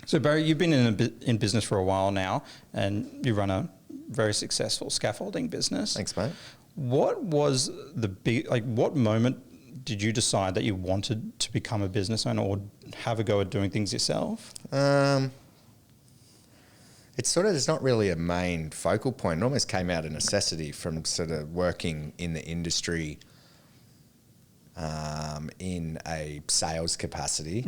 So Barry, you've been in business for a while now, and you run a very successful scaffolding business. Thanks, mate. What was the what moment did you decide that you wanted to become a business owner or have a go at doing things yourself? It's sort of, there's not really a main focal point. It almost came out of necessity from sort of working in the industry in a sales capacity,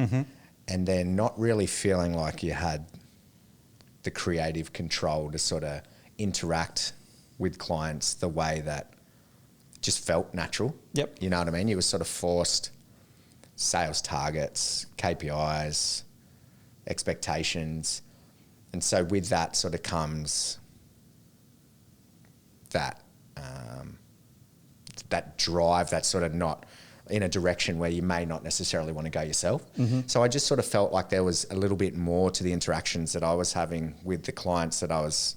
and then not really feeling like you had the creative control to sort of interact with clients the way that just felt natural. Yep. You know what I mean? You were sort of forced sales targets, KPIs, expectations. And so with that sort of comes that that drive, that sort of not in a direction where you may not necessarily want to go yourself. So I just sort of felt like there was a little bit more to the interactions that I was having with the clients that I was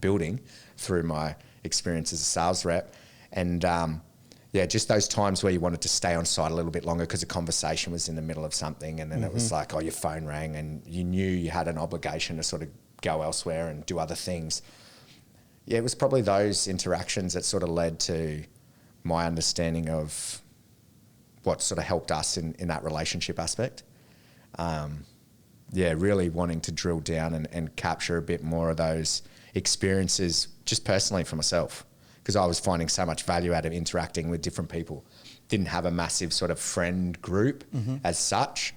building through my experience as a sales rep. And just those times where you wanted to stay on site a little bit longer because a conversation was in the middle of something, and then it was like, oh, your phone rang and you knew you had an obligation to sort of go elsewhere and do other things. Yeah, it was probably those interactions that sort of led to my understanding of what sort of helped us in that relationship aspect. Really wanting to drill down and capture a bit more of those experiences just personally for myself, because I was finding so much value out of interacting with different people. Didn't have a massive sort of friend group as such.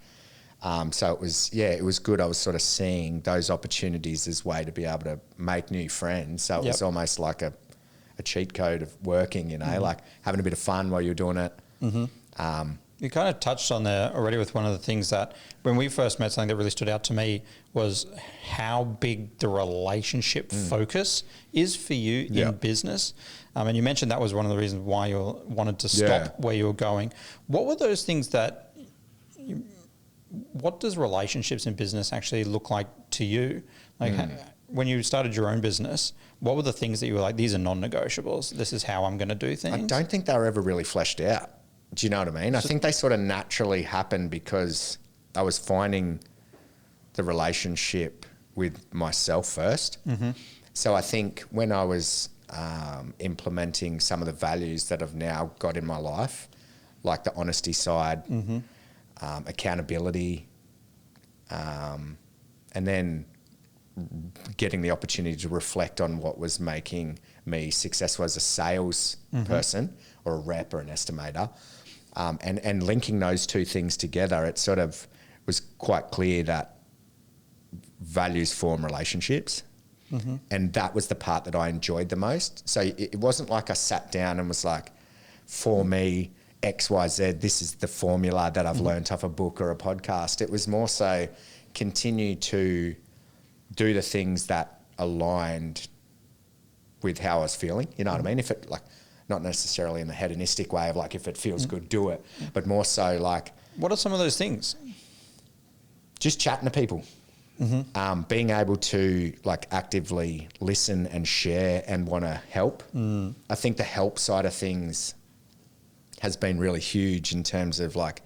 So it was good. I was sort of seeing those opportunities as a way to be able to make new friends. So it was almost like a cheat code of working, like having a bit of fun while you're doing it. You kind of touched on there already with one of the things that when we first met, something that really stood out to me was how big the relationship focus is for you in business. And you mentioned that was one of the reasons why you wanted to stop where you were going. What were those things that what does relationships in business actually look like to you? Like when you started your own business, what were the things that you were like, these are non-negotiables, this is how I'm going to do things? I don't think they were ever really fleshed out. Do you know what I mean? I think they sort of naturally happened because I was finding the relationship with myself first. So I think when I was implementing some of the values that I've now got in my life, like the honesty side, accountability, and then getting the opportunity to reflect on what was making me successful as a sales person or a rep or an estimator, and linking those two things together, it sort of was quite clear that values form relationships. And that was the part that I enjoyed the most. So it wasn't like I sat down and was like, for me, X, Y, Z, this is the formula that I've learned off a book or a podcast. It was more so continue to do the things that aligned with how I was feeling. You know what I mean? If it like, not necessarily in the hedonistic way of like, if it feels good, do it. But more so like... What are some of those things? Just chatting to people. Being able to like actively listen and share and want to help. I think the help side of things has been really huge in terms of like,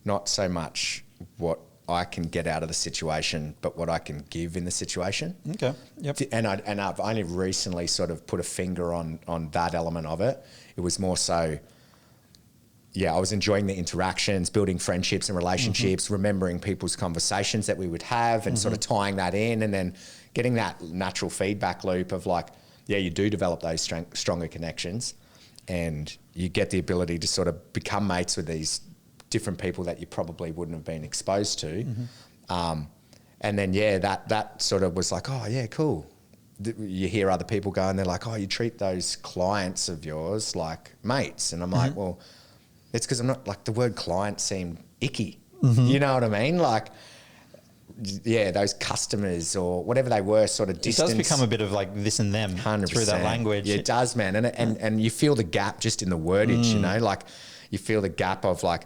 not so much what I can get out of the situation, but what I can give in the situation. Okay. Yep. And I've only recently sort of put a finger on that element of it. It was more so, I was enjoying the interactions, building friendships and relationships, remembering people's conversations that we would have and sort of tying that in, and then getting that natural feedback loop of like, you do develop those stronger connections, and you get the ability to sort of become mates with these different people that you probably wouldn't have been exposed to. And then, that sort of was like, oh, yeah, cool. You hear other people go and they're like, oh, you treat those clients of yours like mates. And I'm like, well, it's because I'm not, like, the word client seemed icky. You know what I mean? Like, those customers or whatever they were sort of distance. It does become a bit of like this and them 100%. Through that language. Yeah, it does, man. And you feel the gap just in the wordage, you know? Like, you feel the gap of like,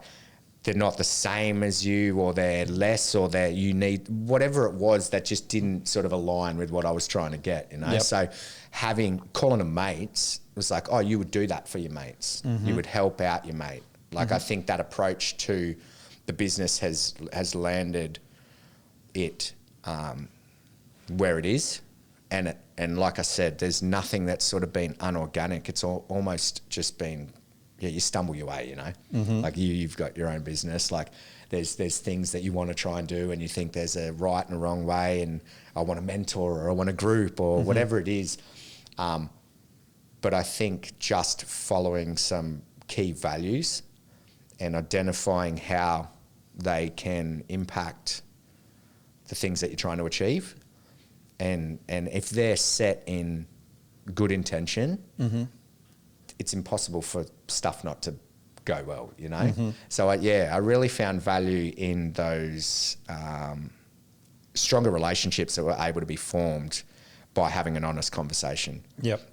they're not the same as you, or they're less, or they're unique, whatever it was that just didn't sort of align with what I was trying to get, you know? Yep. So calling them mates was like, oh, you would do that for your mates. You would help out your mate. Like, I think that approach to the business has landed it where it is. And like I said, there's nothing that's sort of been unorganic. It's almost just been, you stumble your way, you know. Like you've got your own business. Like there's things that you want to try and do, and you think there's a right and a wrong way, and I want a mentor or I want a group or whatever it is. But I think just following some key values and identifying how they can impact the things that you're trying to achieve. And if they're set in good intention, it's impossible for stuff not to go well, you know? So I really found value in those stronger relationships that were able to be formed by having an honest conversation.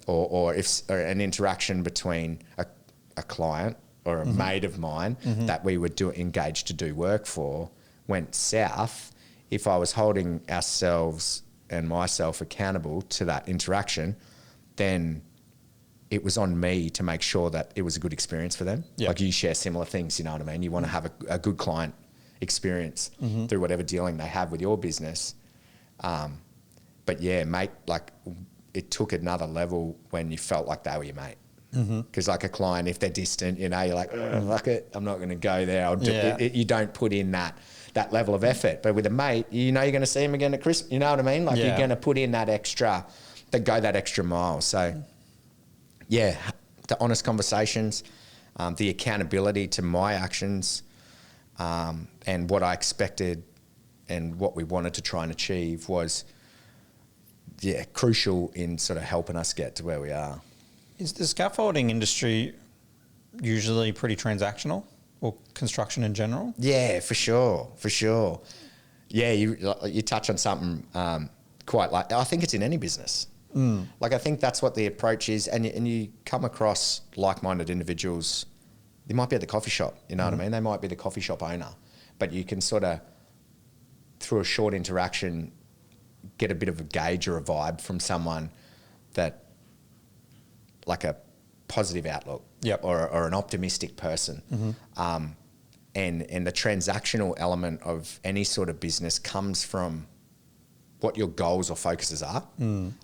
Or if an interaction between a client or a mate of mine that we were engaged to do work for went south. If I was holding ourselves and myself accountable to that interaction, then it was on me to make sure that it was a good experience for them. Like you share similar things, you know what I mean? You want to have a good client experience through whatever dealing they have with your business. But yeah, mate, like it took another level when you felt like they were your mate. Because like a client, if they're distant, you know, you're like, fuck it, I'm not going to go there. I'll do it. You don't put in that level of effort. But with a mate, you know you're going to see him again at Christmas. You know what I mean? Like you're going to put in that extra mile. So yeah, the honest conversations, the accountability to my actions, and what I expected and what we wanted to try and achieve was crucial in sort of helping us get to where we are. Is the scaffolding industry usually pretty transactional, or construction in general? Yeah, for sure. Yeah, you touch on something quite like, I think it's in any business. Like I think that's what the approach is, and you come across like-minded individuals. They might be at the coffee shop, you know what I mean? They might be the coffee shop owner, but you can sort of, through a short interaction, get a bit of a gauge or a vibe from someone that, like a positive outlook or an optimistic person. And the transactional element of any sort of business comes from what your goals or focuses are.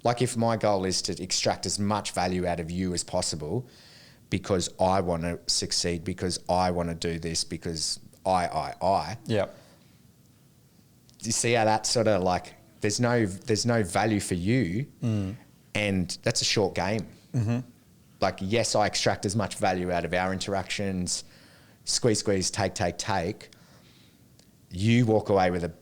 Like if my goal is to extract as much value out of you as possible because I want to succeed, because I want to do this, because I. You see how that sort of like, there's no value for you, and that's a short game. Like, yes, I extract as much value out of our interactions, squeeze, take. You walk away with a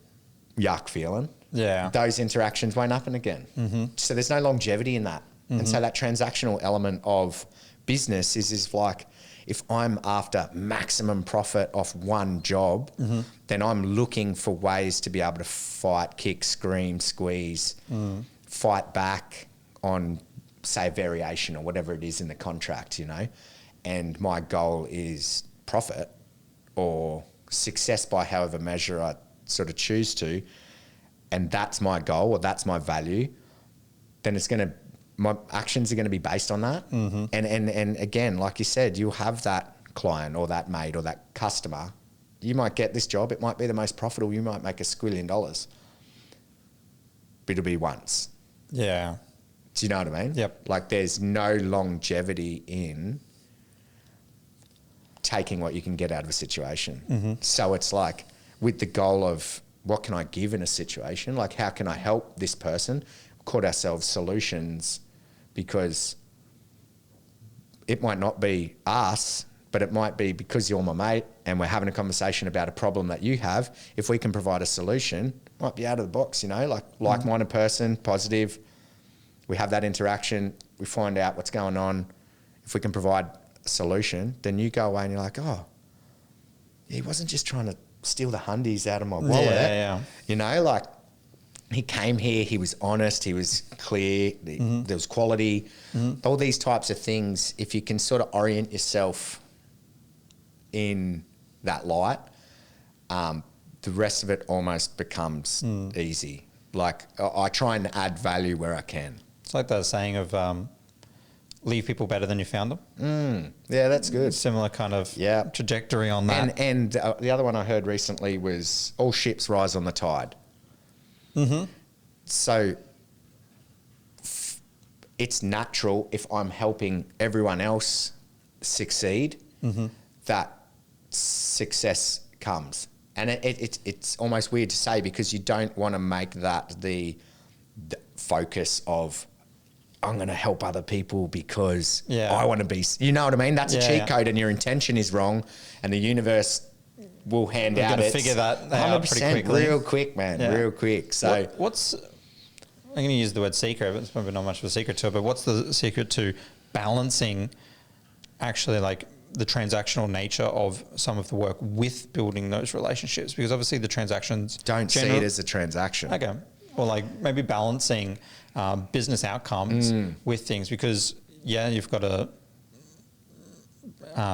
yuck feeling. Those interactions won't happen again. So there's no longevity in that. And so that transactional element of business is like, if I'm after maximum profit off one job, then I'm looking for ways to be able to fight, kick, scream, squeeze, fight back on, say, variation or whatever it is in the contract, you know. And my goal is profit or success by however measure I sort of choose to, and that's my goal or that's my value, then my actions are going to be based on that. And again, like you said, you'll have that client or that mate or that customer. You might get this job. It might be the most profitable. You might make $1 squillion. But it'll be once. Do you know what I mean? Like there's no longevity in taking what you can get out of a situation. So it's like with the goal of what can I give in a situation? Like how can I help this person? We call ourselves solutions, because it might not be us, but it might be because you're my mate and we're having a conversation about a problem that you have. If we can provide a solution, it might be out of the box, you know, like-minded person, positive. We have that interaction. We find out what's going on. If we can provide a solution, then you go away and you're like, oh, he wasn't just trying to steal the hundies out of my wallet. You know, like he came here, he was honest, he was clear, there was quality, all these types of things. If you can sort of orient yourself in that light, the rest of it almost becomes easy. Like I try and add value where I can. It's like that saying of leave people better than you found them. Yeah, that's good. Similar kind of trajectory on that. And the other one I heard recently was all ships rise on the tide. So it's natural if I'm helping everyone else succeed, that success comes. And it's almost weird to say, because you don't want to make that the focus of, I'm going to help other people because I want to be, you know what I mean? That's a cheat code, and your intention is wrong, and the universe will hand out it. Figure that out pretty quickly. Real quick, man, real quick. So I'm going to use the word secret, but it's probably not much of a secret to it, but what's the secret to balancing actually like the transactional nature of some of the work with building those relationships? Because obviously the transactions... Don't see it as a transaction. Okay. Or like maybe balancing business outcomes with things, because you've got to...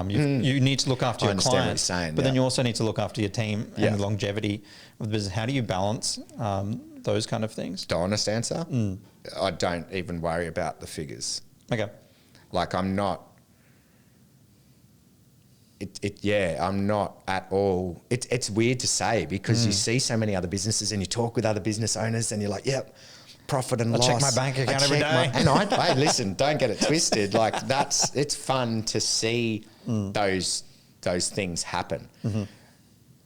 you need to look after your clients, but then you also need to look after your team and the longevity of the business. How do you balance those kind of things? The honest answer, I don't even worry about the figures. Okay. Like I'm not... I'm not at all. It's weird to say, because you see so many other businesses and you talk with other business owners and you're like, yep, profit and loss. I check my bank account every day. Hey, listen, don't get it twisted. Like it's fun to see those things happen.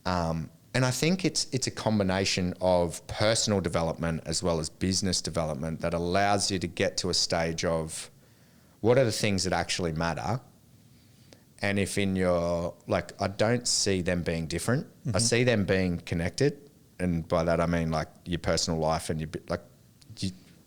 And I think it's a combination of personal development as well as business development that allows you to get to a stage of, what are the things that actually matter? And if in your, like, I don't see them being different. I see them being connected. And by that, I mean like your personal life and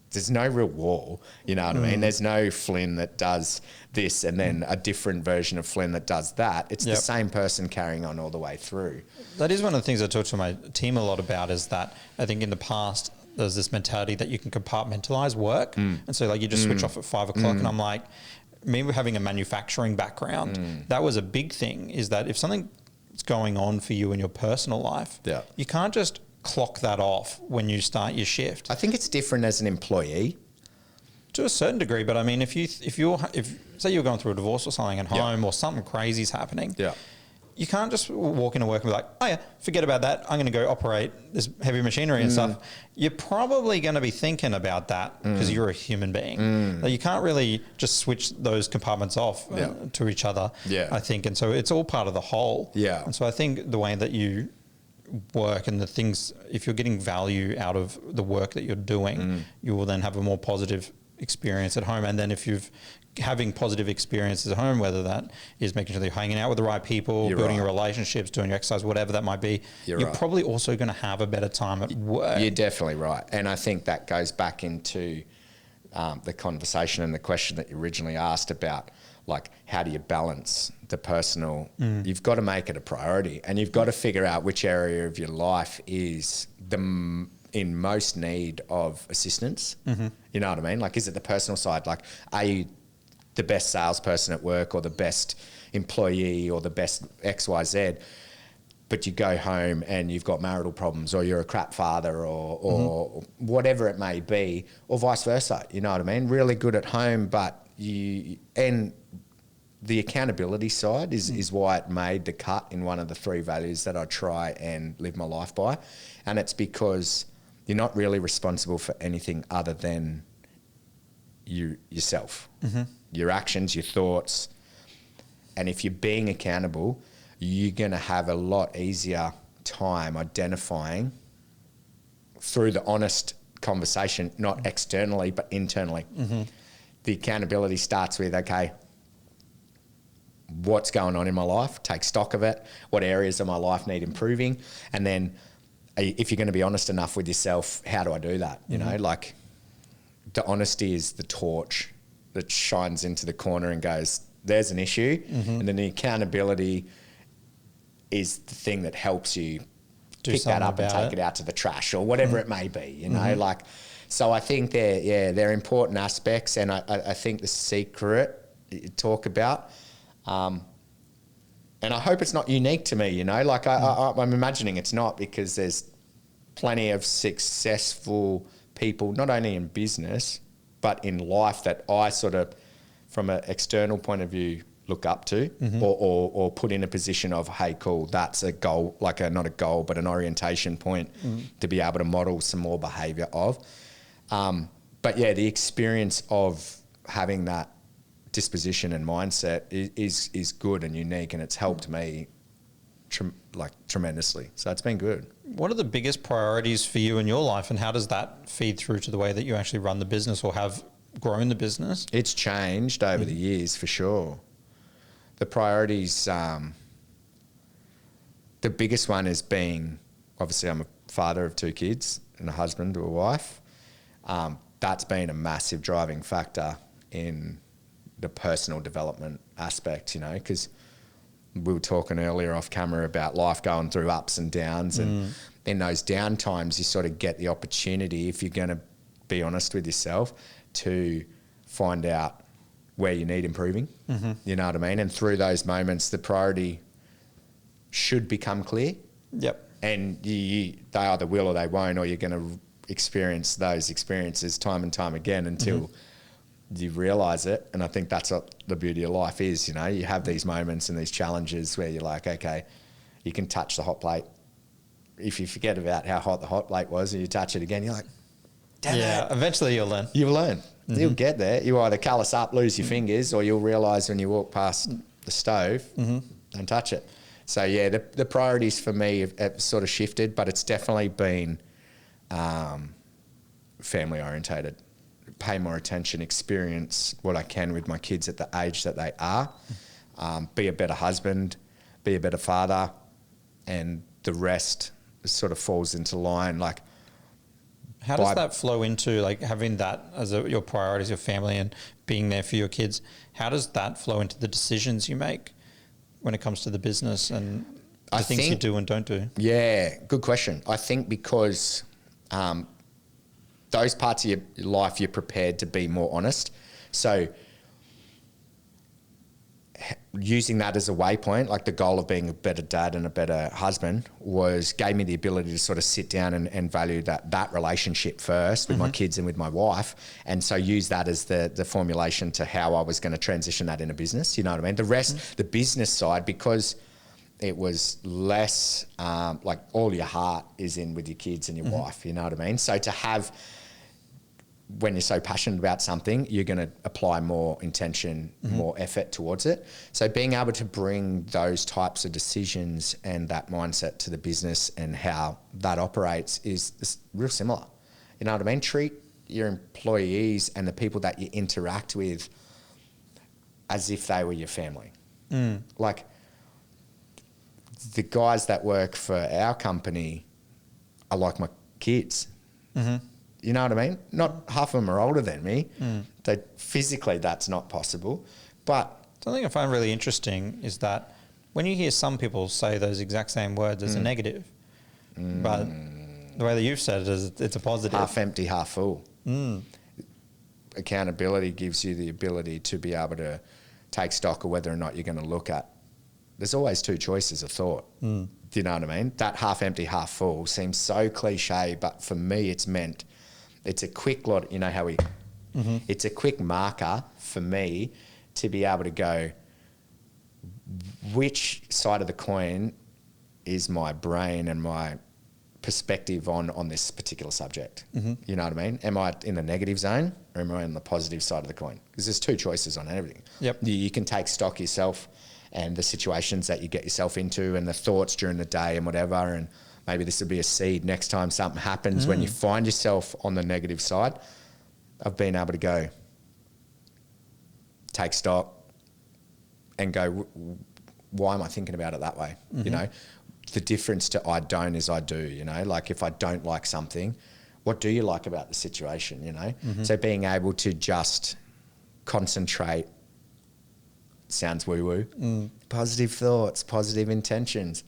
there's no real wall, you know what I mean? There's no Flynn that does this and then a different version of Flynn that does that. It's the same person carrying on all the way through. That is one of the things I talk to my team a lot about, is that I think in the past, there's this mentality that you can compartmentalize work. And so like you just switch off at 5 o'clock and I'm like, me having a manufacturing background, that was a big thing, is that if something's going on for you in your personal life, you can't just clock that off when you start your shift. I think it's different as an employee. To a certain degree, but I mean, if say you're going through a divorce or something at home or something crazy's happening, you can't just walk into work and be like, oh yeah, forget about that, I'm going to go operate this heavy machinery and stuff. You're probably going to be thinking about that because you're a human being. Like you can't really just switch those compartments off to each other, I think. And so it's all part of the whole. And so I think the way that you work and the things, if you're getting value out of the work that you're doing, you will then have a more positive experience at home. And then if you've having positive experiences at home, whether that is making sure that you're hanging out with the right people, building your relationships, doing your exercise, whatever that might be, you're probably also going to have a better time at work. You're definitely right. And I think that goes back into the conversation and the question that you originally asked about, like, how do you balance the personal? You've got to make it a priority, and you've got to figure out which area of your life is in most need of assistance. You know what I mean? Like, is it the personal side? Like, are you the best salesperson at work or the best employee or the best XYZ, but you go home and you've got marital problems, or you're a crap father, or whatever it may be, or vice versa, you know what I mean? Really good at home, but and the accountability side is why it made the cut in one of the 3 values that I try and live my life by. And it's because you're not really responsible for anything other than yourself, your actions, your thoughts. And if you're being accountable, you're going to have a lot easier time identifying through the honest conversation, not externally, but internally. The accountability starts with, okay, what's going on in my life? Take stock of it. What areas of my life need improving? And then if you're going to be honest enough with yourself, how do I do that? You know, like, the honesty is the torch that shines into the corner and goes, there's an issue. And then the accountability is the thing that helps you pick that up and take it out to the trash or whatever it may be, you know, like, so I think they're important aspects. And I think the secret you talk about, and I hope it's not unique to me, you know, like I'm imagining it's not, because there's plenty of successful people, not only in business, but in life, that I sort of, from an external point of view, look up to, or put in a position of, hey, cool, that's a goal, like not a goal, but an orientation point to be able to model some more behaviour of. But yeah, the experience of having that disposition and mindset is good and unique, and it's helped me tremendously. So it's been good. What are the biggest priorities for you in your life, and how does that feed through to the way that you actually run the business or have grown the business? It's changed over the years for sure. The priorities, the biggest one is being, obviously I'm a father of 2 kids and a husband to a wife. That's been a massive driving factor in the personal development aspect, you know, because we were talking earlier off camera about life going through ups and downs, and in those down times you sort of get the opportunity, if you're going to be honest with yourself, to find out where you need improving. You know what I mean? And through those moments, the priority should become clear. Yep. And they either will or they won't, or you're going to experience those experiences time and time again until you realise it. And I think that's what the beauty of life is, you know. You have these moments and these challenges where you're like, okay, you can touch the hot plate. If you forget about how hot the hot plate was and you touch it again, you're like, damn it. Eventually you'll learn. You'll learn. You'll get there. You either callous up, lose your fingers, or you'll realise when you walk past the stove, don't touch it. So yeah, the priorities for me have sort of shifted, but it's definitely been family orientated. Pay more attention, experience what I can with my kids at the age that they are, be a better husband, be a better father, and the rest sort of falls into line. Like, how does that flow into like having that as your priorities, your family, and being there for your kids? How does that flow into the decisions you make when it comes to the business and the things you do and don't do? Yeah, good question. I think because those parts of your life you're prepared to be more honest. So using that as a waypoint, like the goal of being a better dad and a better husband, gave me the ability to sort of sit down and value that relationship first with my kids and with my wife, and so use that as the formulation to how I was going to transition that into business. You know what I mean? The rest, the business side, because it was less like all your heart is in with your kids and your wife. You know what I mean? So to have, when you're so passionate about something, you're going to apply more intention, more effort towards it. So being able to bring those types of decisions and that mindset to the business and how that operates is real similar. You know what I mean? Treat your employees and the people that you interact with as if they were your family. Like the guys that work for our company are like my kids. You know what I mean? Not half of them are older than me. Physically, that's not possible. But something I find really interesting is that when you hear some people say those exact same words as a negative, but the way that you've said it is it's a positive. Half empty, half full. Accountability gives you the ability to be able to take stock of whether or not you're going to look at. There's always 2 choices of thought. Do you know what I mean? That half empty, half full seems so cliche, but for me it's a quick lot, you know how it's a quick marker for me to be able to go, which side of the coin is my brain and my perspective on this particular subject? You know what I mean? Am I in the negative zone or am I on the positive side of the coin? Because there's 2 choices on everything. You can take stock yourself and the situations that you get yourself into and the thoughts during the day and whatever, and maybe this will be a seed next time something happens when you find yourself on the negative side of being able to go, take stock and go, why am I thinking about it that way? You know, the difference to I don't is I do, you know, like if I don't like something, what do you like about the situation, you know? So being able to just concentrate, sounds woo-woo, positive thoughts, positive intentions.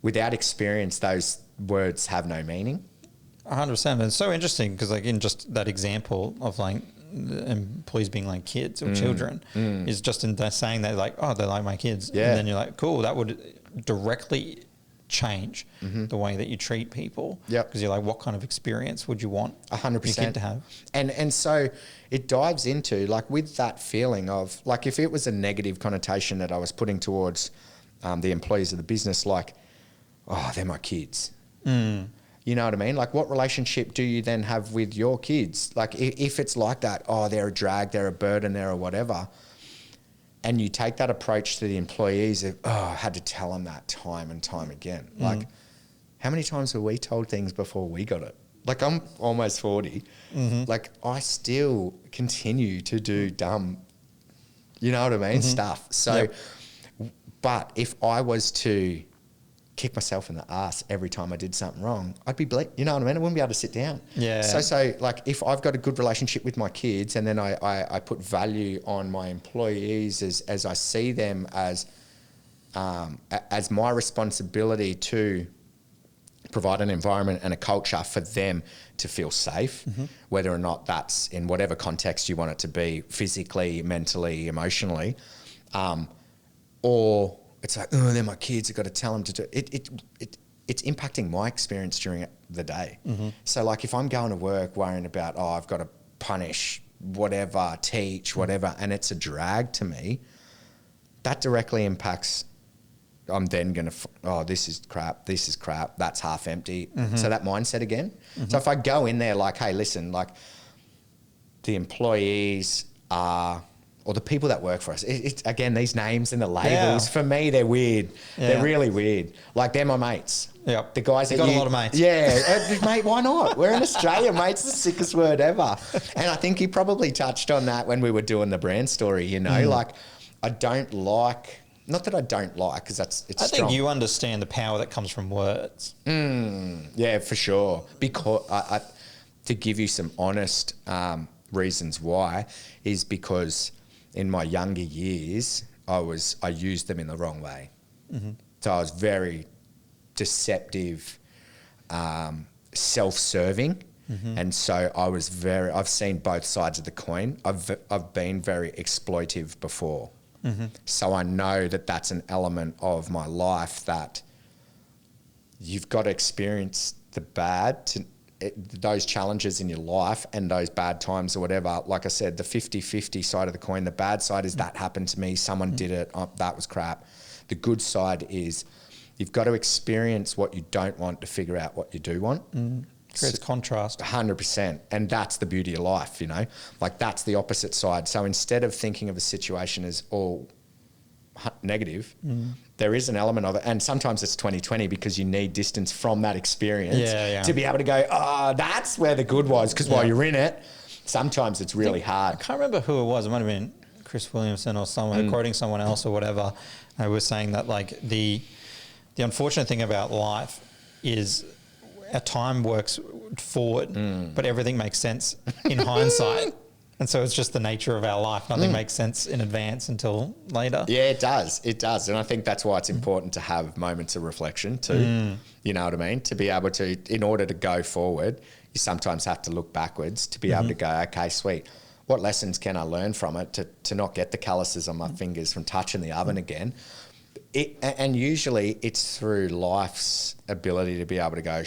Without experience, those words have no meaning. 100%. And it's so interesting because like in just that example of like employees being like kids or children is just in saying that like, oh, they're like my kids. And then you're like, cool, that would directly change the way that you treat people. Yep. Because you're like, what kind of experience would you want 100% your kid to have? And so it dives into, like, with that feeling of, like, if it was a negative connotation that I was putting towards the employees of the business, like, oh, they're my kids. You know what I mean? Like, what relationship do you then have with your kids? Like, if it's like that, oh, they're a drag, they're a burden, they're a whatever, and you take that approach to the employees of, oh, I had to tell them that time and time again. Like, how many times were we told things before we got it? Like, I'm almost 40. Like, I still continue to do dumb, you know what I mean, stuff. So, but if I was to kick myself in the ass every time I did something wrong, I'd be you know what I mean? I wouldn't be able to sit down. Yeah. So like, if I've got a good relationship with my kids, and then I put value on my employees as I see them as my responsibility to provide an environment and a culture for them to feel safe, whether or not that's in whatever context you want it to be, physically, mentally, emotionally, or it's like, oh, they're my kids, I've got to tell them to do it. It's impacting my experience during the day. So, like, if I'm going to work worrying about, oh, I've got to punish, whatever, teach, whatever, and it's a drag to me, that directly impacts, I'm then going to, oh, this is crap, that's half empty. So that mindset again. So if I go in there like, hey, listen, like, the employees are, or the people that work for us, it's again, these names and the labels, for me, they're weird. They're really weird. Like, they're my mates. Yep. The guys that got a lot of mates. Yeah. Mate, why not? We're in Australia, mate's the sickest word ever. And I think you probably touched on that when we were doing the brand story, you know, like, I don't like, not that I don't like, because it's I strong. think you understand the power that comes from words. Yeah, for sure. Because I to give you some honest reasons why, is because in my younger years, I used them in the wrong way. So I was very deceptive, self-serving. And so I've seen both sides of the coin. I've been very exploitive before. So I know that that's an element of my life that you've got to experience the bad those challenges in your life and those bad times or whatever. Like I said, the 50-50 side of the coin, the bad side is that happened to me, someone did it, that was crap. The good side is you've got to experience what you don't want to figure out what you do want. Creates contrast. 100%. And that's the beauty of life, you know? Like, that's the opposite side. So instead of thinking of a situation as all negative, there is an element of it. And sometimes it's 20/20 because you need distance from that experience to be able to go, oh, that's where the good was. Because while you're in it, sometimes it's really hard. I can't remember who it was. It might have been Chris Williamson or someone, quoting someone else or whatever. I was saying that, like, the unfortunate thing about life is our time works forward, but everything makes sense in hindsight. And so it's just the nature of our life. Nothing makes sense in advance until later. Yeah, it does. It does. And I think that's why it's important to have moments of reflection too. You know what I mean? To be able to, in order to go forward, you sometimes have to look backwards to be able to go, okay, sweet. What lessons can I learn from it to not get the calluses on my fingers from touching the oven again? And usually it's through life's ability to be able to go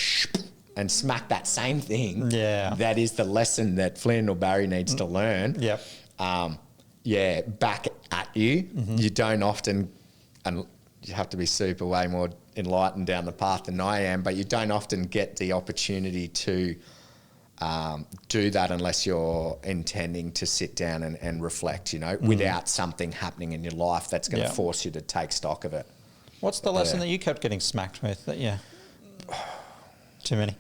and smack that same thing. Yeah. That is the lesson that Flynn or Barry needs to learn. Yep. Back at you. You don't often, and you have to be super way more enlightened down the path than I am, but you don't often get the opportunity to do that unless you're intending to sit down and reflect, you know, without something happening in your life that's going to force you to take stock of it. What's the lesson that you kept getting smacked with? Too many.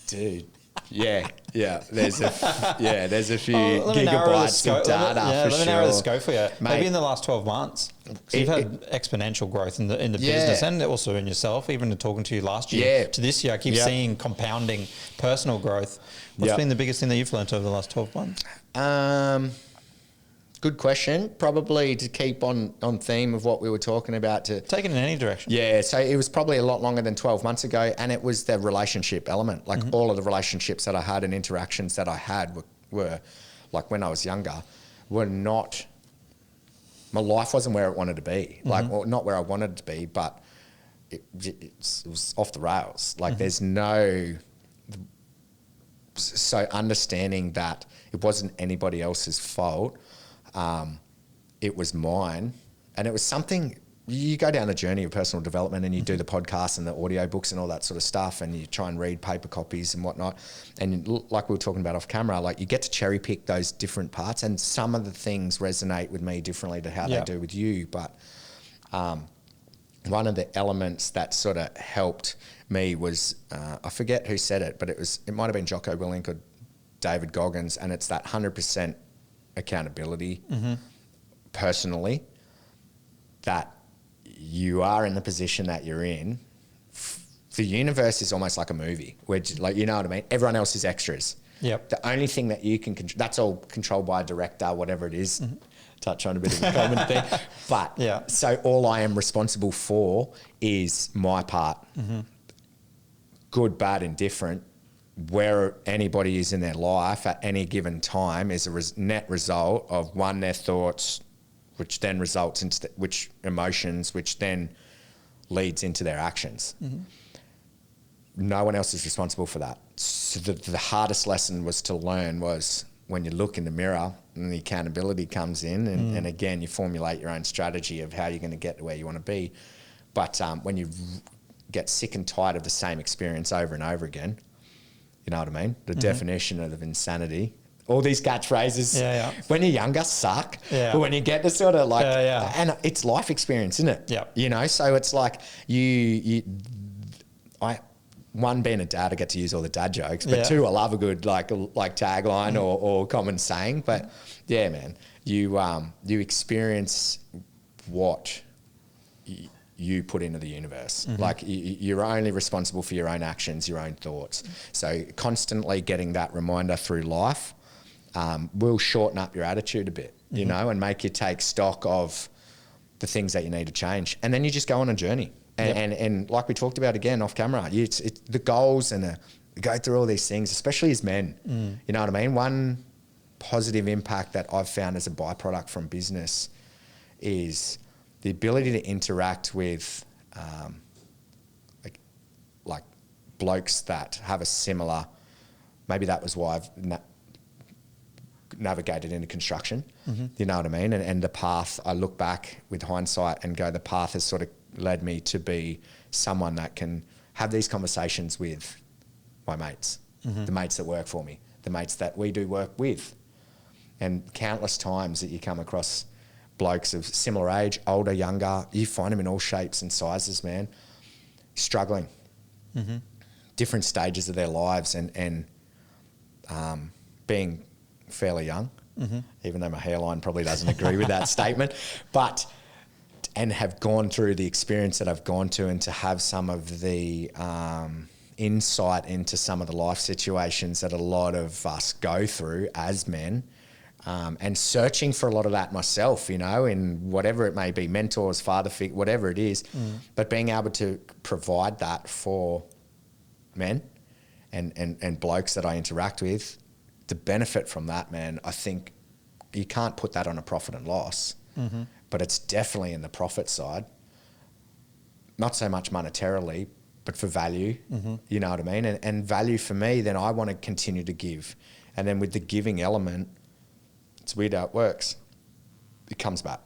Dude. Yeah. There's a few gigabytes of data for sure. Let me narrow the scope for you. Mate, maybe in the last 12 months. So you've had exponential growth in the business and also in yourself, even talking to you last year to this year. I keep seeing compounding personal growth. What's been the biggest thing that you've learned over the last 12 months? Good question. Probably to keep on theme of what we were talking about. Take it in any direction. Yeah, so it was probably a lot longer than 12 months ago, and it was the relationship element. Like all of the relationships that I had and interactions that I had were like when I was younger, were not, my life wasn't where it wanted to be. Like, or not where I wanted it to be, but it was off the rails. Like there's no, so understanding that it wasn't anybody else's fault, it was mine. And it was something, you go down the journey of personal development and you do the podcasts and the audio books and all that sort of stuff, and you try and read paper copies and whatnot. And like we were talking about off camera, like you get to cherry pick those different parts, and some of the things resonate with me differently to how they do with you. But one of the elements that sort of helped me was, I forget who said it, but it might have been Jocko Willink or David Goggins, and it's that 100% accountability personally, that you are in the position that you're in. The universe is almost like a movie where, like, you know what I mean? Everyone else is extras. Yep. The only thing that you can control, that's all controlled by a director, whatever it is. Touch on a bit of a common thing. But so all I am responsible for is my part. Good, bad, indifferent. Where anybody is in their life at any given time is a net result of, one, their thoughts, which then results into which emotions, which then leads into their actions. No one else is responsible for that. So the hardest lesson was to learn was when you look in the mirror and the accountability comes in, and again, you formulate your own strategy of how you're going to get to where you want to be. But when you get sick and tired of the same experience over and over again, you know what I mean? The definition of insanity. All these catchphrases, when you're younger, suck. But when you get to sort of like, and it's life experience, isn't it? You know, so it's like one, being a dad, I get to use all the dad jokes, but two, I love a good like tagline or common saying. But yeah, man, you experience what you put into the universe. Like you're only responsible for your own actions, your own thoughts. So constantly getting that reminder through life will shorten up your attitude a bit, you know, and make you take stock of the things that you need to change. And then you just go on a journey. And like we talked about again off camera, it's the goals and we go through all these things, especially as men. You know what I mean? One positive impact that I've found as a byproduct from business is the ability to interact with like blokes that have a similar, maybe that was why I've navigated into construction. You know what I mean? And the path, I look back with hindsight and go, the path has sort of led me to be someone that can have these conversations with my mates, the mates that work for me, the mates that we do work with. And countless times that you come across blokes of similar age, older, younger, you find them in all shapes and sizes, man, struggling, different stages of their lives, and being fairly young, even though my hairline probably doesn't agree with that statement, and have gone through the experience that I've gone to, and to have some of the insight into some of the life situations that a lot of us go through as men, and searching for a lot of that myself, you know, in whatever it may be, mentors, father figure, whatever it is, but being able to provide that for men and blokes that I interact with, the benefit from that, man, I think you can't put that on a profit and loss, but it's definitely in the profit side, not so much monetarily, but for value, you know what I mean? And value for me, then I want to continue to give. And then with the giving element, it's weird how it works. It comes back.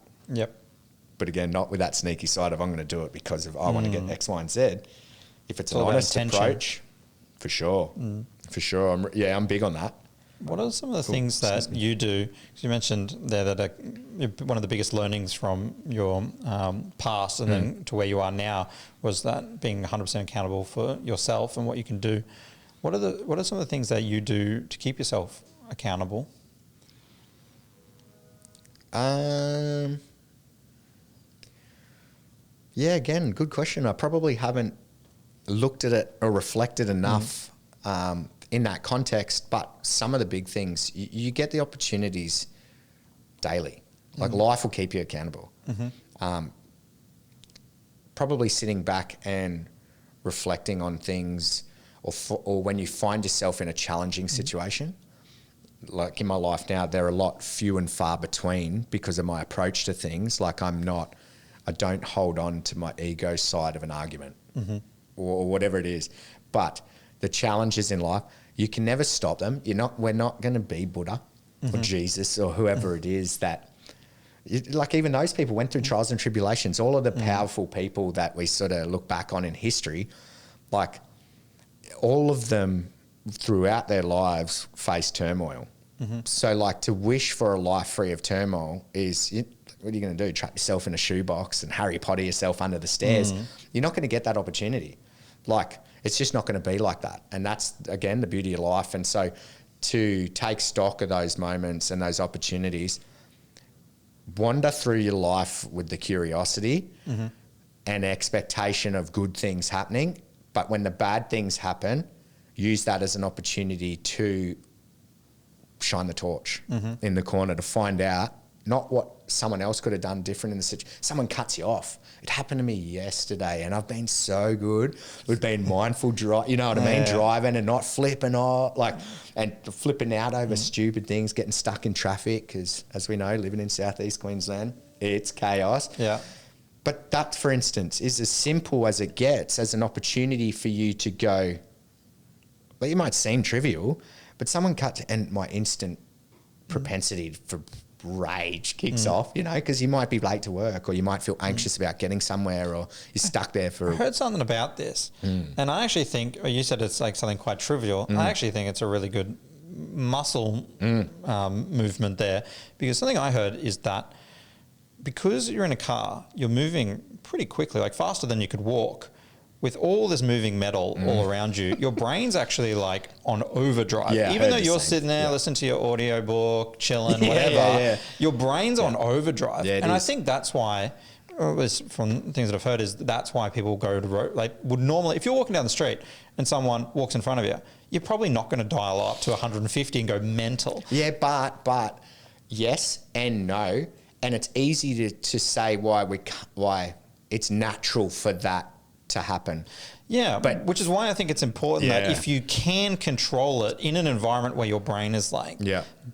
But again, not with that sneaky side of I'm going to do it because of I want to get X, Y, and Z. If it's an honest approach, for sure. For sure. I'm big on that. What are some of the things that you do? Because you mentioned there that one of the biggest learnings from your past and then to where you are now was that being 100% accountable for yourself and what you can do. What are some of the things that you do to keep yourself accountable? Again, good question. I probably haven't looked at it or reflected enough in that context, but some of the big things, you get the opportunities daily. Like life will keep you accountable. Probably sitting back and reflecting on things, or when you find yourself in a challenging situation, like in my life now, they're a lot few and far between because of my approach to things. Like I'm not I don't hold on to my ego side of an argument or whatever it is. But the challenges in life, you can never stop them. We're not going to be Buddha or Jesus or whoever it is that, like even those people went through trials and tribulations. All of the powerful people that we sort of look back on in history, like all of them throughout their lives faced turmoil. So like to wish for a life free of turmoil is, what are you going to do? Trap yourself in a shoebox and Harry Potter yourself under the stairs? You're not going to get that opportunity. Like it's just not going to be like that. And that's, again, the beauty of life. And so to take stock of those moments and those opportunities, wander through your life with the curiosity and expectation of good things happening. But when the bad things happen, use that as an opportunity to shine the torch in the corner to find out not what someone else could have done different in the situation. Someone cuts you off. It happened to me yesterday and I've been so good. We've been mindful, you know what I mean? Driving and not flipping off, and flipping out over stupid things, getting stuck in traffic because, as we know, living in Southeast Queensland, it's chaos. Yeah. But that, for instance, is as simple as it gets as an opportunity for you to go, well, it might seem trivial, but someone cuts and my instant propensity for rage kicks off, you know, because you might be late to work or you might feel anxious about getting somewhere or you're stuck there for... I heard something about this and I actually think, you said it's like something quite trivial. I actually think it's a really good muscle movement there, because something I heard is that because you're in a car, you're moving pretty quickly, like faster than you could walk. With all this moving metal all around you, your brain's actually like on overdrive. Yeah, even though you're sitting there, listening to your audio book, chilling, whatever, your brain's on overdrive. Yeah, and I think that's why, from things that I've heard, is that's why people go to would normally, if you're walking down the street and someone walks in front of you, you're probably not going to dial up to 150 and go mental. Yeah, but yes and no. And it's easy to say why it's natural for that to happen. Yeah, but which is why I think it's important that if you can control it in an environment where your brain is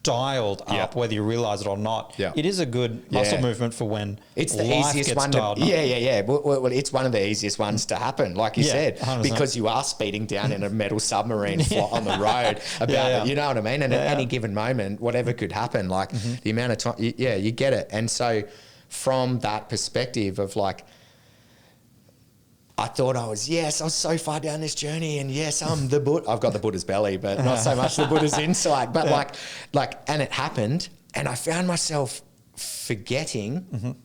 dialed up, whether you realize it or not, it is a good muscle movement for when it's the life easiest gets one dialed up. Well, it's one of the easiest ones to happen, like you said, 100%. because you are speeding down in a metal submarine on the road about it, you know what I mean? And at any given moment, whatever could happen, like the amount of time, you get it. And so from that perspective of like, I thought I was so far down this journey, and yes, I'm the Buddha. I've got the Buddha's belly, but not so much the Buddha's inside. But and it happened, and I found myself forgetting,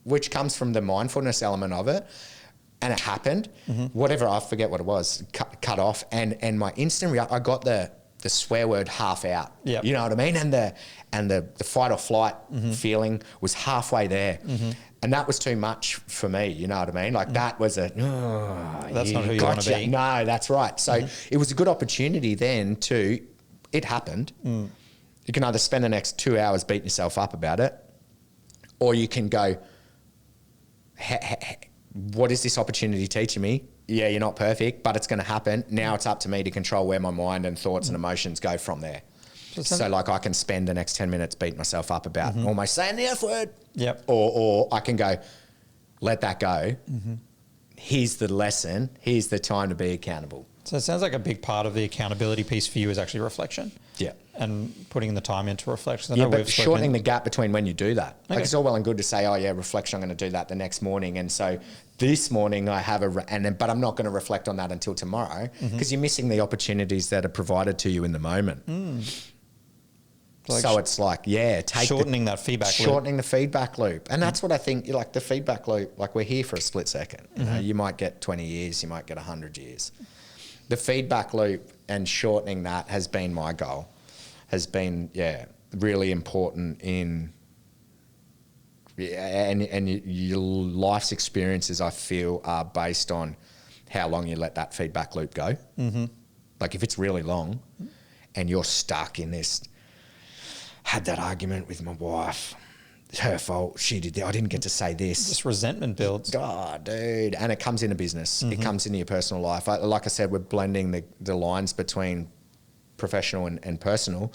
which comes from the mindfulness element of it. And it happened, whatever, I forget what it was, cut off, and my instant reaction, I got the swear word half out. Yep. You know what I mean? And the fight or flight feeling was halfway there. And that was too much for me, you know what I mean? Like that was that's not who you want to be. No, that's right. So it was a good opportunity then it happened. You can either spend the next 2 hours beating yourself up about it, or you can go, what is this opportunity teaching me? Yeah, you're not perfect, but it's going to happen. Now it's up to me to control where my mind and thoughts and emotions go from there. So like I can spend the next 10 minutes beating myself up about almost saying the F word. Yep. Or I can go, let that go. Here's the lesson. Here's the time to be accountable. So it sounds like a big part of the accountability piece for you is actually reflection. Yeah. And putting the time into reflection. But shortening the gap between when you do that. Okay. Like it's all well and good to say, reflection, I'm going to do that the next morning. And so this morning I have but I'm not going to reflect on that until tomorrow, because you're missing the opportunities that are provided to you in the moment. So it's like, shortening that feedback loop. Shortening the feedback loop. And that's what I think, like the feedback loop, like we're here for a split second. You know, you might get 20 years, you might get 100 years. The feedback loop and shortening that has been my goal, has been, really important in, and your life's experiences, I feel, are based on how long you let that feedback loop go. Like if it's really long and you're stuck in this, had that argument with my wife, it's her fault, she did that, I didn't get to say this. This resentment builds. Oh, dude. And it comes into business. It comes into your personal life. Like I said, we're blending the lines between professional and personal.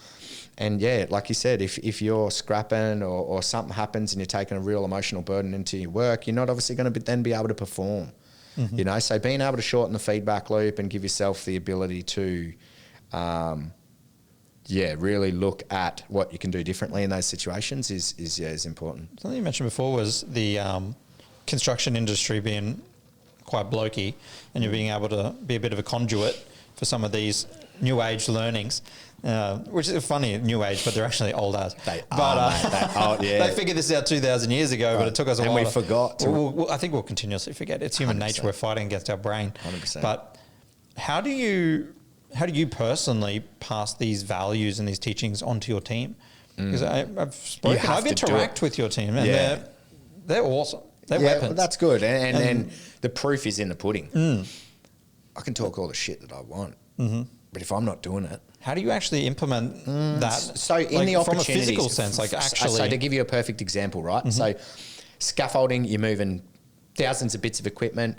And yeah, like you said, if you're scrapping or something happens and you're taking a real emotional burden into your work, you're not obviously going to then be able to perform. You know, so being able to shorten the feedback loop and give yourself the ability to, really look at what you can do differently in those situations is important. Something you mentioned before was the construction industry being quite blokey, and you're being able to be a bit of a conduit for some of these new age learnings. Which is funny, new age, but they're actually old as. They figured this out 2,000 years ago, but it took us a while. And we forgot. I think we'll continuously forget. It's human 100%. Nature. We're fighting against our brain. 100%. But how do you personally pass these values and these teachings onto your team? Because I've interacted with your team, and they're awesome. They're weapons. That's good. And the proof is in the pudding. I can talk all the shit that I want, but if I'm not doing it, how do you actually implement that? So in the opportunities, from a physical sense, like actually. So to give you a perfect example, right? So scaffolding, you're moving thousands of bits of equipment,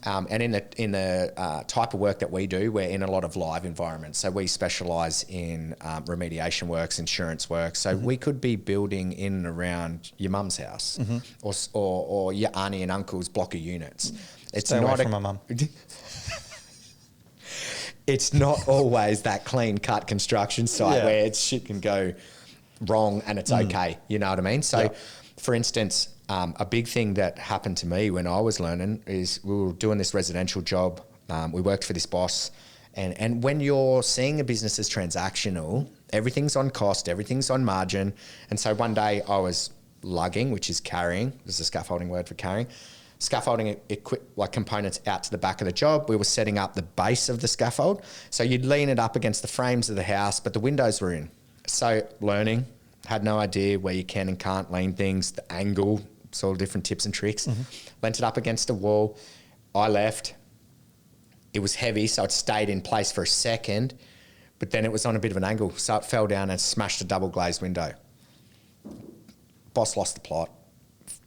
and in the type of work that we do, we're in a lot of live environments. So we specialise in remediation works, insurance work. So we could be building in and around your mum's house, or your auntie and uncle's block of units. It's Stay not away from my mum. It's not always that clean cut construction site where shit can go wrong and it's okay. You know what I mean? So, for instance, a big thing that happened to me when I was learning is we were doing this residential job. We worked for this boss. And when you're seeing a business as transactional, everything's on cost, everything's on margin. And so one day I was lugging, which is carrying, this is a scaffolding word for carrying, scaffolding components out to the back of the job. We were setting up the base of the scaffold. So you'd lean it up against the frames of the house, but the windows were in. So learning, had no idea where you can and can't lean things, the angle, it's all different tips and tricks. Leant it up against a wall. I left. It was heavy, so it stayed in place for a second, but then it was on a bit of an angle. So it fell down and smashed a double glazed window. Boss lost the plot.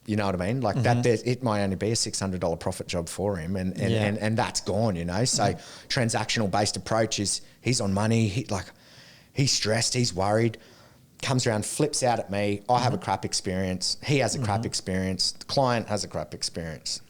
You know what I mean? Like that, it might only be a $600 profit job for him, and that's gone. You know, so transactional based approach is he's on money. He's stressed. He's worried. Comes around, flips out at me. I have a crap experience. He has a crap experience. The client has a crap experience.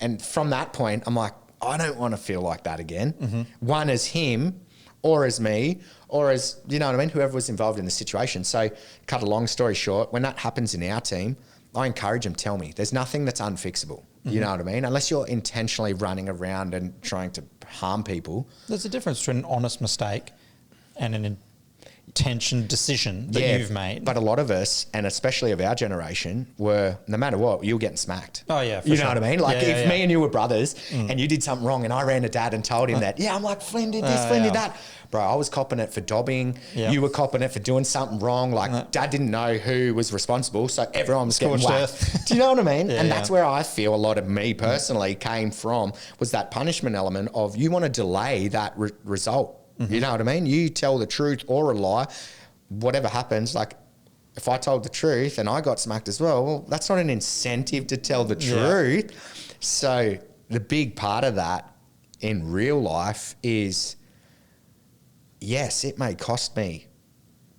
And from that point, I'm like, I don't want to feel like that again. One as him, or as me, or as, you know what I mean, whoever was involved in the situation. So cut a long story short, when that happens in our team, I encourage them, tell me. There's nothing that's unfixable. You know what I mean? Unless you're intentionally running around and trying to harm people. There's a difference between an honest mistake and an intention decision that you've made. But a lot of us, and especially of our generation, were, no matter what, you were getting smacked. Oh yeah, you know what I mean? Like if me and you were brothers and you did something wrong and I ran to dad and told him that, I'm like, Flynn did this, Flynn did that. Bro, I was copping it for dobbing. You were copping it for doing something wrong. Like dad didn't know who was responsible, so everyone was getting whacked. Do you know what I mean? And that's where I feel a lot of me personally came from, was that punishment element of you want to delay that result. You know what I mean? You tell the truth or a lie, whatever happens, like if I told the truth and I got smacked as well, that's not an incentive to tell the truth. So the big part of that in real life is, yes, it may cost me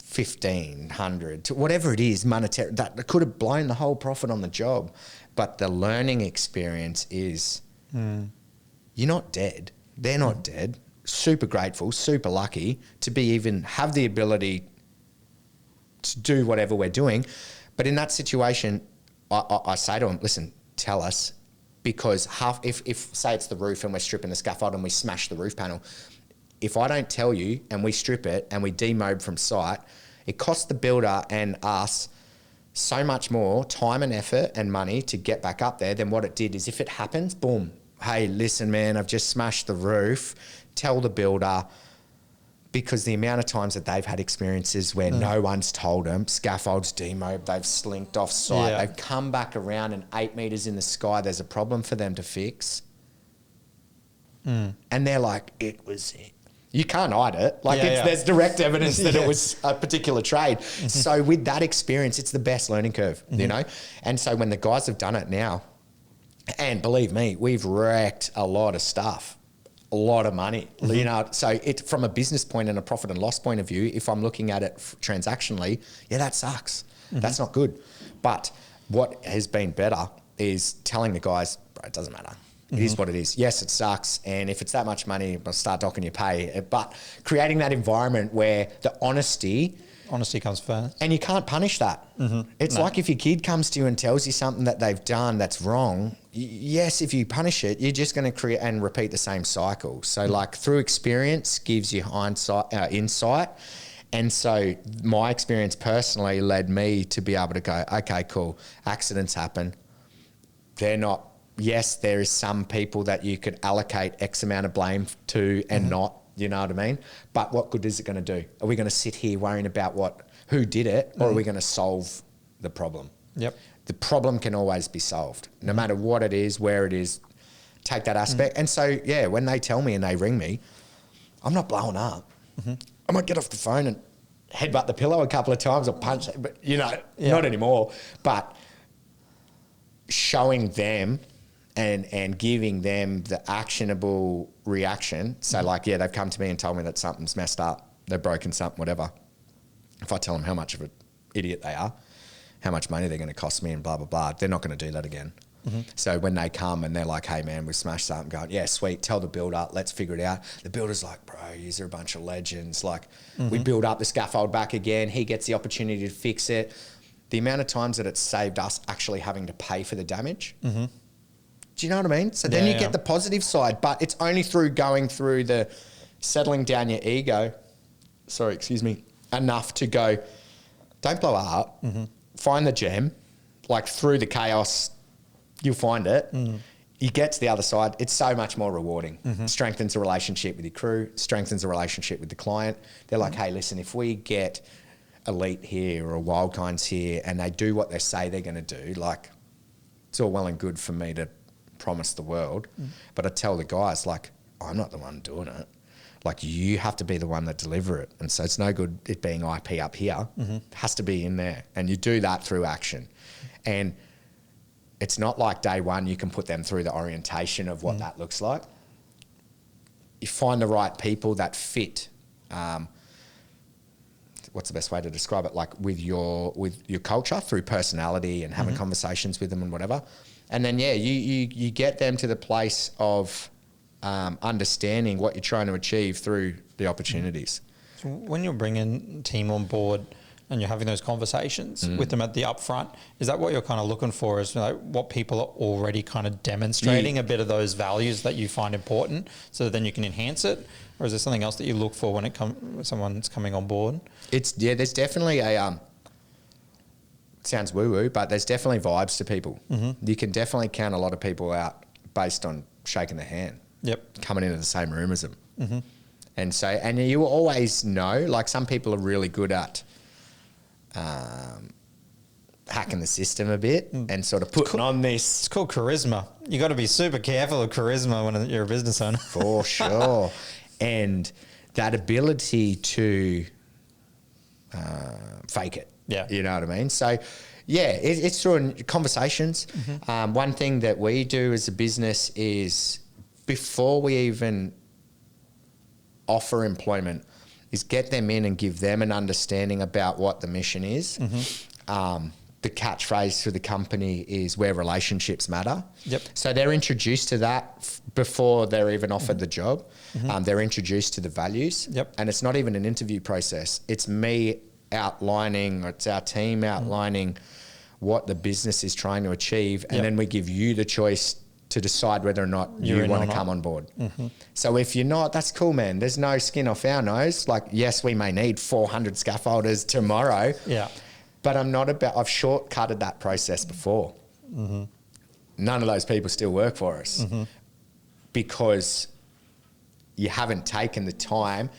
$1,500 to whatever it is, monetary, that could have blown the whole profit on the job. But the learning experience is you're not dead. They're not dead. Super grateful, super lucky to be even have the ability to do whatever we're doing. But in that situation, I say to them, listen, tell us, because if say it's the roof and we're stripping the scaffold and we smash the roof panel, if I don't tell you and we strip it and we demob from site, it costs the builder and us so much more time and effort and money to get back up there than what it did is if it happens, boom, hey, listen, man, I've just smashed the roof. Tell the builder, because the amount of times that they've had experiences where no one's told them, scaffolds demob, they've slinked off site, they've come back around and 8 meters in the sky, there's a problem for them to fix. And they're like, it was it. You can't hide it. Like there's direct evidence that it was a particular trade. So with that experience, it's the best learning curve, you know? And so when the guys have done it now, and believe me, we've wrecked a lot of stuff. a lot of money, you know. So it, from a business point and a profit and loss point of view, if I'm looking at it transactionally, yeah, that sucks. That's not good. But what has been better is telling the guys, bro, it doesn't matter. It is what it is. Yes, it sucks. And if it's that much money, I'll start docking your pay. But creating that environment where the honesty comes first. And you can't punish that. It's like if your kid comes to you and tells you something that they've done that's wrong, yes, if you punish it, you're just going to create and repeat the same cycle. So like through experience gives you insight. And so my experience personally led me to be able to go, okay, cool, accidents happen. They're not, yes, there is some people that you could allocate X amount of blame to and not, you know what I mean? But what good is it going to do? Are we going to sit here worrying about who did it, or are we going to solve the problem? Yep. The problem can always be solved, no matter what it is, where it is, take that aspect. And so, yeah, when they tell me and they ring me, I'm not blowing up. I might get off the phone and headbutt the pillow a couple of times or punch it, but, you know, not anymore. But showing them and giving them the actionable reaction. So like, yeah, they've come to me and told me that something's messed up, they've broken something, whatever. If I tell them how much of an idiot they are, how much money they're going to cost me and blah, blah, blah, they're not going to do that again. So when they come and they're like, hey man, we smashed something, going, yeah, sweet, tell the builder, let's figure it out. The builder's like, bro, these are a bunch of legends. Like we build up the scaffold back again. He gets the opportunity to fix it. The amount of times that it's saved us actually having to pay for the damage. Do you know what I mean? So then you get the positive side, but it's only through going through the settling down your ego, enough to go, don't blow up, find the gem, like through the chaos, you'll find it. You get to the other side, it's so much more rewarding. Strengthens the relationship with your crew, strengthens the relationship with the client. They're like, hey, listen, if we get Elite here or Wildkinds here and they do what they say they're going to do, like it's all well and good for me to promise the world, but I tell the guys, like, I'm not the one doing it. Like, you have to be the one that deliver it. And so it's no good it being IP up here. It has to be in there. And you do that through action. And it's not like day one you can put them through the orientation of what that looks like. You find the right people that fit, what's the best way to describe it? Like with your culture through personality and having conversations with them and whatever. And then, yeah, you get them to the place of understanding what you're trying to achieve through the opportunities. So when you're bringing a team on board and you're having those conversations with them at the upfront, is that what you're kind of looking for, is like what people are already kind of demonstrating a bit of those values that you find important so that then you can enhance it? Or is there something else that you look for when someone's coming on board? There's definitely a... sounds woo-woo, but there's definitely vibes to people. You can definitely count a lot of people out based on shaking their hand. Coming into the same room as them. And so, and you always know, like some people are really good at hacking the system a bit and sort of putting on this. It's called charisma. You got to be super careful of charisma when you're a business owner. For sure. And that ability to fake it. Yeah. You know what I mean? So, yeah, it's through conversations. One thing that we do as a business is before we even offer employment is get them in and give them an understanding about what the mission is. The catchphrase for the company is where relationships matter. So they're introduced to that before they're even offered the job. They're introduced to the values. And it's not even an interview process. It's me outlining, or it's our team outlining what the business is trying to achieve. And then we give you the choice to decide whether or not you want to come on board. So if you're not, that's cool, man. There's no skin off our nose. Like, yes, we may need 400 scaffolders tomorrow. But I've shortcutted that process before. None of those people still work for us because you haven't taken the time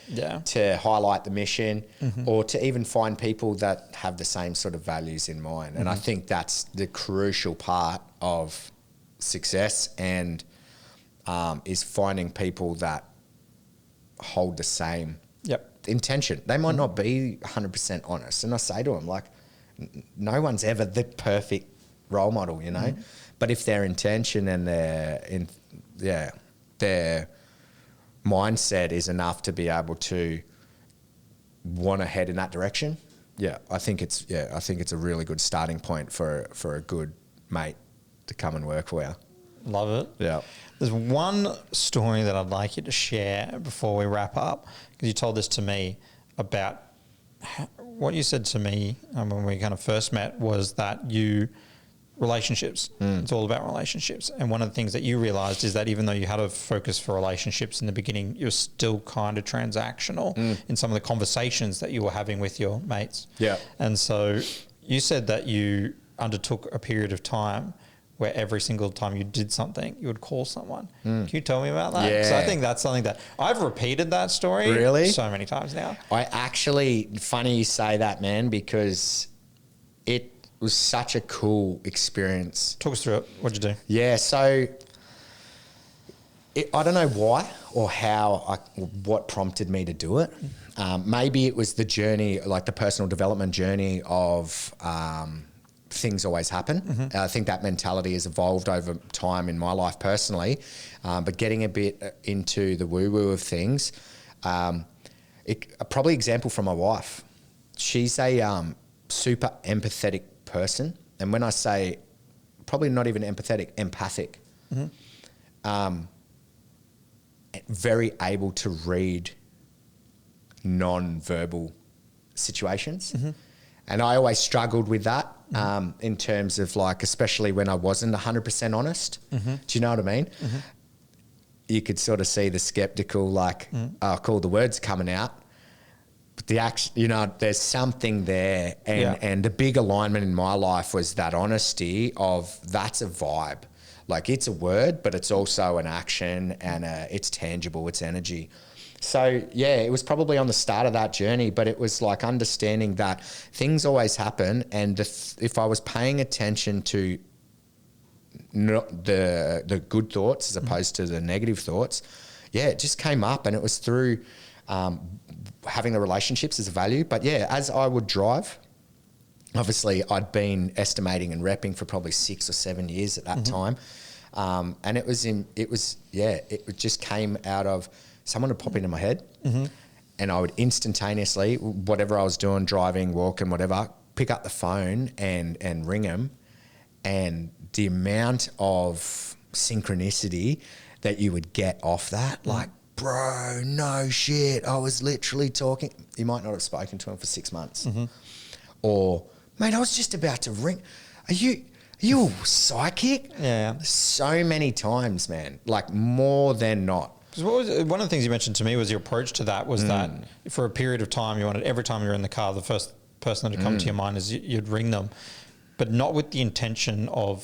to highlight the mission or to even find people that have the same sort of values in mind. And I think that's the crucial part of success, and is finding people that hold the same intention. They might not be 100% honest. And I say to them, like, no one's ever the perfect role model, you know? But if their intention and their mindset is enough to be able to want to head in that direction. Yeah, I think it's a really good starting point for a good mate to come and work for you. Love it. Yeah. There's one story that I'd like you to share before we wrap up, because you told this to me about what you said to me when we kind of first met was that relationships. It's all about relationships. And one of the things that you realized is that even though you had a focus for relationships in the beginning, you're still kind of transactional in some of the conversations that you were having with your mates. Yeah. And so you said that you undertook a period of time where every single time you did something, you would call someone. Can you tell me about that? Yeah. So I think that's something that I've repeated that story really so many times now. I actually, funny you say that, man, because it was such a cool experience. Talk us through it. What'd you do? Yeah, so I don't know why or what prompted me to do it. Maybe it was the journey, like the personal development journey of things always happen. I think that mentality has evolved over time in my life personally. But getting a bit into the woo-woo of things, probably example from my wife. She's a super empathetic person. And when I say probably not even empathetic, empathic, very able to read non-verbal situations. And I always struggled with that in terms of like, especially when I wasn't 100% honest. Do you know what I mean? You could sort of see the skeptical, like, oh, cool, the words coming out. But the action, there's something there. And the big alignment in my life was that honesty of that's a vibe. Like it's a word, but it's also an action and it's tangible, it's energy. So yeah, it was probably on the start of that journey, but it was like understanding that things always happen. And if I was paying attention to not the good thoughts as opposed to the negative thoughts, yeah, it just came up, and it was through having the relationships as a value. But yeah, as I would drive, obviously I'd been estimating and repping for probably 6 or 7 years at that time. And it just came out of someone would pop into my head and I would instantaneously, whatever I was doing, driving, walking, whatever, pick up the phone and ring them. And the amount of synchronicity that you would get off that, like, bro, no shit, I was literally talking. You might not have spoken to him for 6 months. Or, mate, I was just about to ring. Are you psychic? Yeah. So many times, man, like more than not. Because one of the things you mentioned to me was your approach to that was that for a period of time, you wanted every time you're in the car, the first person that would come to your mind is you'd ring them, but not with the intention of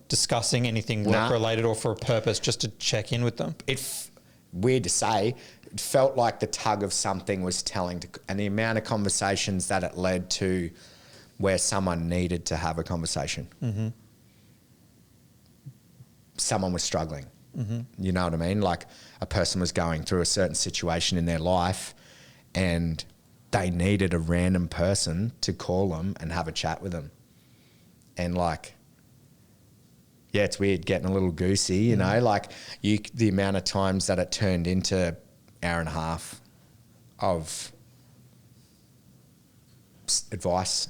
discussing anything work-related or for a purpose, just to check in with them. It's weird to say, it felt like the tug of something was and the amount of conversations that it led to where someone needed to have a conversation. Someone was struggling. You know what I mean? Like a person was going through a certain situation in their life and they needed a random person to call them and have a chat with them. And like, yeah, it's weird getting a little goosey, you know, like the amount of times that it turned into hour and a half of advice,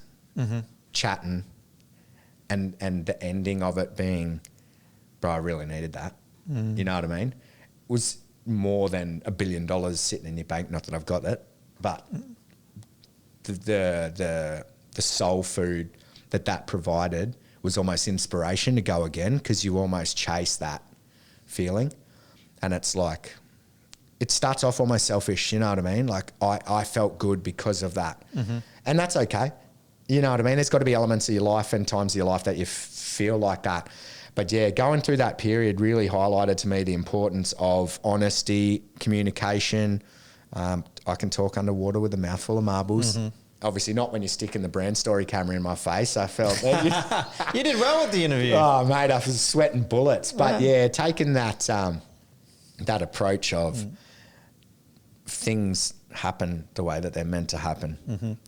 chatting, and the ending of it being, bro, I really needed that. You know what I mean? It was more than $1 billion sitting in your bank. Not that I've got it, but the soul food that provided was almost inspiration to go again, because you almost chase that feeling. And it's like, it starts off almost selfish, you know what I mean? Like I felt good because of that. And that's okay. You know what I mean? There's got to be elements of your life and times of your life that you feel like that. But yeah, going through that period really highlighted to me the importance of honesty, communication. I can talk underwater with a mouthful of marbles. Obviously not when you're sticking the brand story camera in my face. I felt You did well with the interview. Oh, mate, I was sweating bullets. But yeah, taking that approach of things happen the way that they're meant to happen.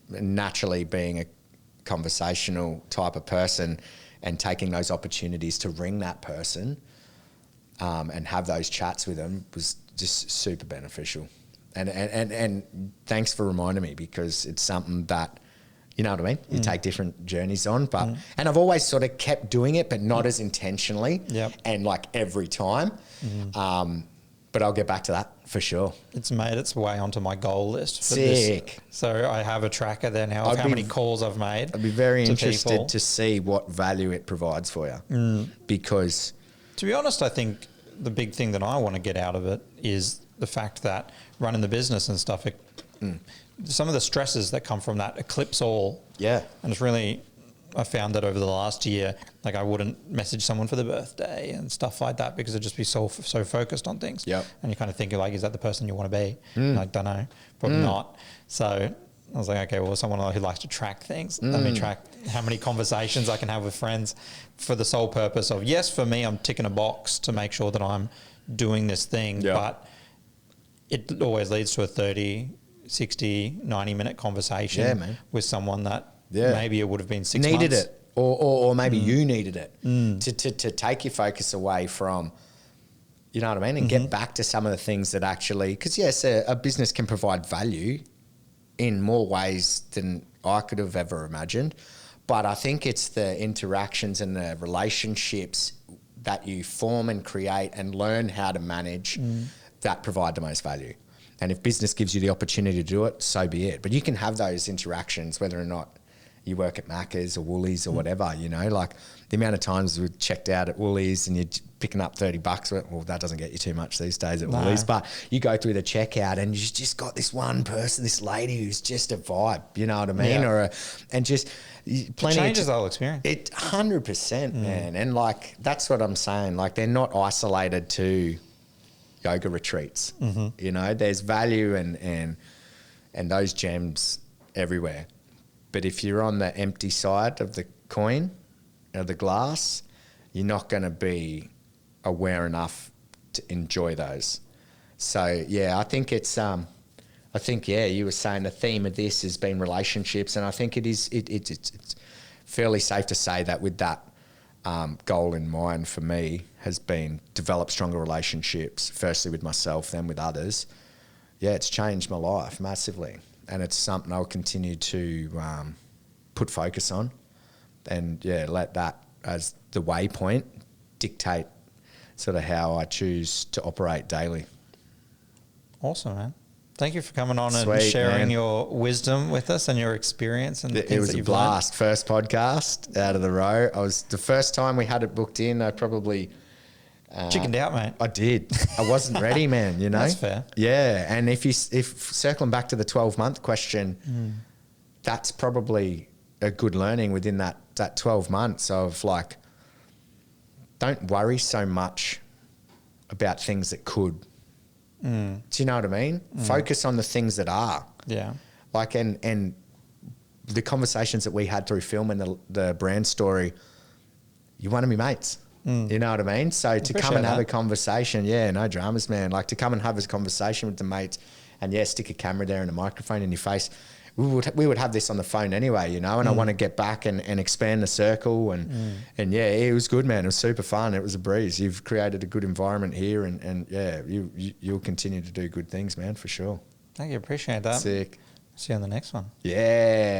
Naturally being a conversational type of person and taking those opportunities to ring that person and have those chats with them was just super beneficial. And thanks for reminding me, because it's something that, you know what I mean? You take different journeys on, but and I've always sort of kept doing it, but not as intentionally and like every time. But I'll get back to that for sure. It's made its way onto my goal list. Sick. So I have a tracker there now of how many calls I've made. I'd be very interested people. to see what value it provides for you. Because, to be honest, I think the big thing that I want to get out of it is the fact that running the business and stuff, some of the stresses that come from that eclipse all. Yeah. And it's really, I found that over the last year, like I wouldn't message someone for their birthday and stuff like that because I'd just be so focused on things. Yep. And you kind of think like, is that the person you want to be? And I don't know, probably not. So I was like, okay, well, someone who likes to track things. Let me track how many conversations I can have with friends for the sole purpose of, yes, for me, I'm ticking a box to make sure that I'm doing this thing, but it always leads to a 30, 60, 90-minute conversation with someone that maybe it would have been 6 months. Needed it. Or maybe you needed it to take your focus away from, you know what I mean, and get back to some of the things that actually, because yes, a business can provide value in more ways than I could have ever imagined. But I think it's the interactions and the relationships that you form and create and learn how to manage that provide the most value. And if business gives you the opportunity to do it, so be it. But you can have those interactions whether or not you work at Macca's or Woolies or whatever, you know, like the amount of times we've checked out at Woolies and you're picking up $30. Well, that doesn't get you too much these days at Woolies, but you go through the checkout and you've just got this one person, this lady who's just a vibe, you know what I mean? And just plenty. It changes the whole experience. It 100%, man. And like, that's what I'm saying. Like they're not isolated to yoga retreats, you know, there's value and those gems everywhere. But if you're on the empty side of the coin, of the glass, you're not going to be aware enough to enjoy those. So, yeah, I think it's, you were saying the theme of this has been relationships. And I think it's fairly safe to say that with that goal in mind for me has been develop stronger relationships, firstly with myself, then with others. Yeah, it's changed my life massively. And it's something I'll continue to put focus on and, let that as the waypoint dictate sort of how I choose to operate daily. Awesome, man. Thank you for coming on and sharing your wisdom with us and your experience. And it was a blast. First podcast out of the row. The first time we had it booked in, I probably... chickened out, mate. I did. I wasn't ready, man, you know? That's fair. Yeah. And if circling back to the 12-month question, that's probably a good learning within that 12 months of like, don't worry so much about things that could. Do you know what I mean? Focus on the things that are. Yeah. Like, and the conversations that we had through filming the brand story, you're one of my mates. You know what I mean? So to come and have a conversation, no dramas, man. Like to come and have a conversation with the mates and stick a camera there and a microphone in your face. We would have this on the phone anyway, you know, and I want to get back and expand the circle and it was good, man. It was super fun. It was a breeze. You've created a good environment here and you'll continue to do good things, man, for sure. Thank you. Appreciate that. Sick. See you on the next one. Yeah.